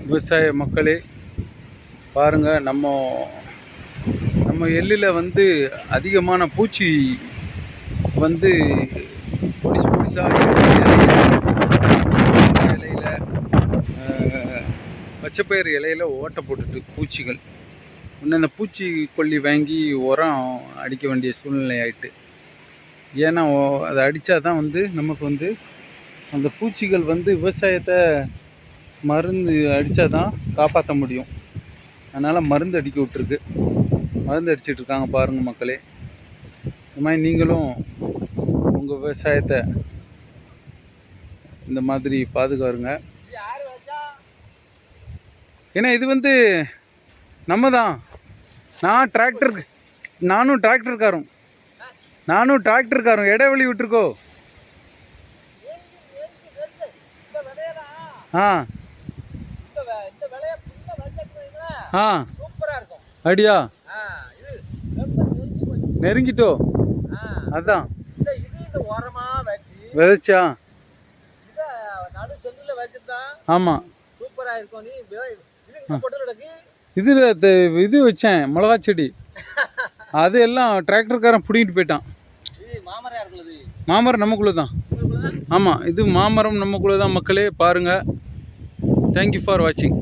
விவசாய மக்களே பாருங்கள், நம்ம எள்ளில் வந்து அதிகமான பூச்சி வந்து பொடிசாக இலையில், பச்சைப்பயிறு இலையில் ஓட்டை போட்டுட்டு பூச்சிகள் இன்னும் அந்த பூச்சிக்கொல்லி வாங்கி உரம் அடிக்க வேண்டிய சூழ்நிலை ஆகிட்டு. ஏன்னா அதை அடித்தா தான் வந்து நமக்கு வந்து அந்த பூச்சிகள் வந்து விவசாயத்தை மருந்து அடித்தா தான் காப்பாற்ற முடியும். அதனால் மருந்து அடிக்க விட்டுருக்கு, மருந்து அடிச்சிட்டு இருக்காங்க பாருங்கள் மக்களே. இந்த மாதிரி நீங்களும் உங்கள் விவசாயத்தை இந்த மாதிரி பாதுகாருங்க. ஏன்னா இது வந்து நம்ம தான். நானும் டிராக்டர்காரும் இடைவெளி விட்டுருக்கோ. ஆ ஆ அப்படியா, நெருங்கிட்டோ. அதான் விதைச்சா. ஆமாம், இது வச்சேன் மிளகா செடி. அது எல்லாம் டிராக்டர்காரன் பிடிங்கிட்டு போயிட்டான். மாமரம் நமக்குள்ளே தான். ஆமாம், இது மாமரம் நமக்குள்ளே தான் மக்களே. பாருங்கள். தேங்க்யூ ஃபார் வாட்சிங்.